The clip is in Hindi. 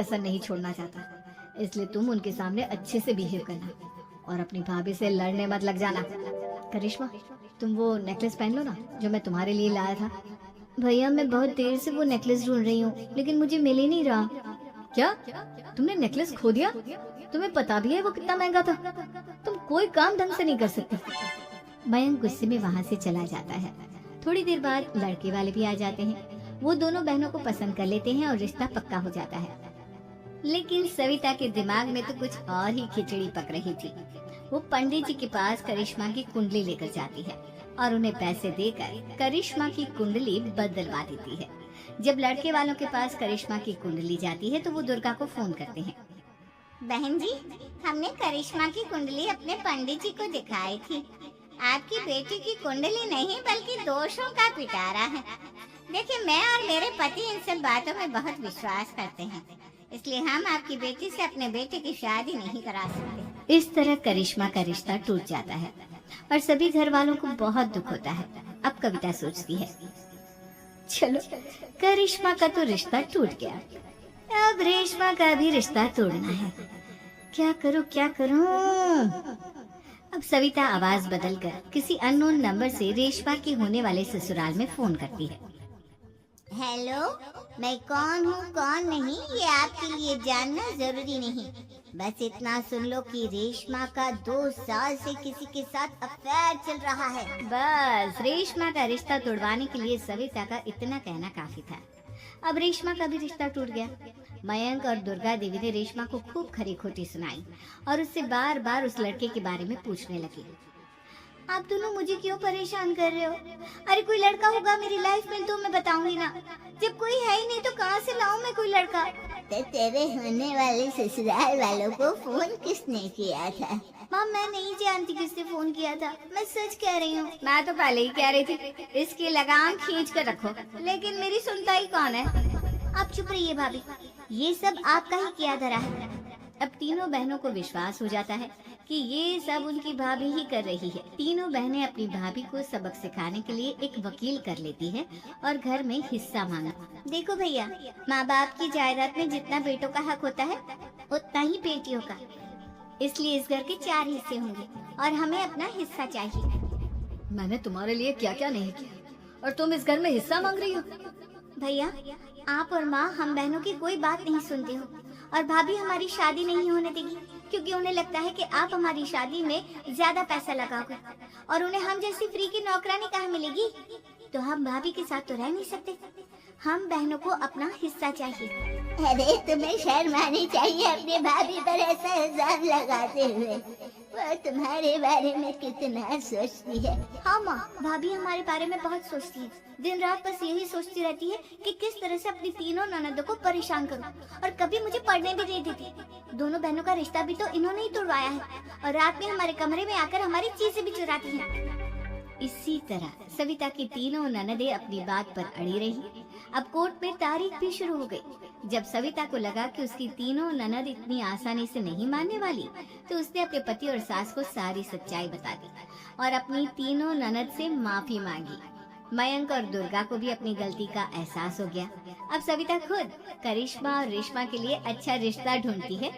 असर नहीं छोड़ना चाहता, इसलिए तुम उनके सामने अच्छे से बिहेव करना और अपनी भाभी से लड़ने मत लग जाना। करिश्मा, तुम वो नेकलेस पहन लो ना जो मैं तुम्हारे लिए लाया था। भैया, मैं बहुत देर से वो नेकलेस ढूंढ रही हूँ, लेकिन मुझे मिल ही नहीं रहा। क्या? तुमने नेकलेस खो दिया? तुम्हें पता भी है वो कितना महंगा था? तुम कोई काम ढंग से नहीं कर सकती। मयंक गुस्से में वहाँ से चला जाता है। थोड़ी देर बाद लड़के वाले भी आ जाते हैं। वो दोनों बहनों को पसंद कर लेते हैं और रिश्ता पक्का हो जाता है। लेकिन सविता के दिमाग में तो कुछ और ही खिचड़ी पक रही थी। वो पंडित जी के पास करिश्मा की कुंडली लेकर जाती है और उन्हें पैसे देकर करिश्मा की कुंडली बदलवा देती है। जब लड़के वालों के पास करिश्मा की कुंडली जाती है तो वो दुर्गा को फोन करते हैं। बहन जी, हमने करिश्मा की कुंडली अपने पंडित जी को दिखाई थी। आपकी बेटी की कुंडली नहीं बल्कि दोषों का पिटारा है। देखिए, मैं और मेरे पति इन सब बातों में बहुत विश्वास करते हैं, इसलिए हम आपकी बेटी से अपने बेटे की शादी नहीं करा सकते। इस तरह करिश्मा का रिश्ता टूट जाता है और सभी घर वालों को बहुत दुख होता है। अब कविता सोचती है, चलो करिश्मा का तो रिश्ता टूट गया, अब रेशमा का भी रिश्ता तोड़ना है। क्या करूं क्या करूं? अब सविता आवाज बदलकर किसी अननोन नंबर से रेशमा के होने वाले ससुराल में फोन करती है। हेलो, मैं कौन हूँ कौन नहीं ये आपके लिए जानना जरूरी नहीं। बस इतना सुन लो कि रेशमा का 2 साल से किसी के साथ अफेयर चल रहा है। बस रेशमा का रिश्ता तोड़वाने के लिए सविता का इतना कहना काफी था। अब रेशमा का भी रिश्ता टूट गया। मयंक और दुर्गा देवी ने रेशमा को खूब खरी खोटी सुनाई और उससे बार बार उस लड़के के बारे में पूछने लगी। आप दोनों मुझे क्यों परेशान कर रहे हो? अरे कोई लड़का होगा मेरी लाइफ में तो मैं बताऊंगी ना। जब कोई है ही नहीं तो कहाँ से लाऊं मैं कोई लड़का? तो तेरे होने वाले ससुराल वालों को फोन किसने किया था? माँ, मैं नहीं जानती किसने फोन किया था, मैं सच कह रही हूँ। मैं तो पहले ही कह रही थी इसकी लगाम खींच कर रखो, लेकिन मेरी सुनता ही कौन है। आप चुप रहिए भाभी, ये सब आपका ही किया धरा है। अब तीनों बहनों को विश्वास हो जाता है कि ये सब उनकी भाभी ही कर रही है। तीनों बहनें अपनी भाभी को सबक सिखाने के लिए एक वकील कर लेती है और घर में हिस्सा मांगा। देखो भैया, माँ बाप की जायदाद में जितना बेटों का हक होता है उतना ही बेटियों का, इसलिए इस घर के 4 हिस्से होंगे और हमें अपना हिस्सा चाहिए। मैंने तुम्हारे लिए क्या क्या नहीं किया और तुम इस घर में हिस्सा मांग रही हो? भैया, आप और माँ हम बहनों की कोई बात नहीं सुनते हो और भाभी हमारी शादी नहीं होने देगी, क्योंकि उन्हें लगता है कि आप हमारी शादी में ज्यादा पैसा लगाओगे और उन्हें हम जैसी फ्री की नौकरानी कहाँ मिलेगी। तो हम भाभी के साथ तो रह नहीं सकते, हम बहनों को अपना हिस्सा चाहिए। अरे तुम्हें शर्म आनी चाहिए अपने भाभी पर ऐसा इल्जाम लगाते हुए। वो तुम्हारे बारे में कितना सोचती है। हाँ माँ, भाभी हमारे बारे में बहुत सोचती है। दिन रात बस यही सोचती रहती है कि किस तरह से अपनी तीनों ननदों को परेशान करूं, और कभी मुझे पढ़ने भी नहीं देती। दोनों बहनों का रिश्ता भी तो इन्होंने ही तोड़वाया है और रात में हमारे कमरे में आकर हमारी चीजें भी चुराती हैं। इसी तरह सविता की तीनों ननदें अपनी बात पर अड़ी रही। अब कोर्ट में तारीख भी शुरू हो गई। जब सविता को लगा कि उसकी तीनों ननद इतनी आसानी से नहीं मानने वाली, तो उसने अपने पति और सास को सारी सच्चाई बता दी और अपनी तीनों ननद से माफी मांगी। मयंक और दुर्गा को भी अपनी गलती का एहसास हो गया। अब सविता खुद करिश्मा और रेशमा के लिए अच्छा रिश्ता ढूंढती है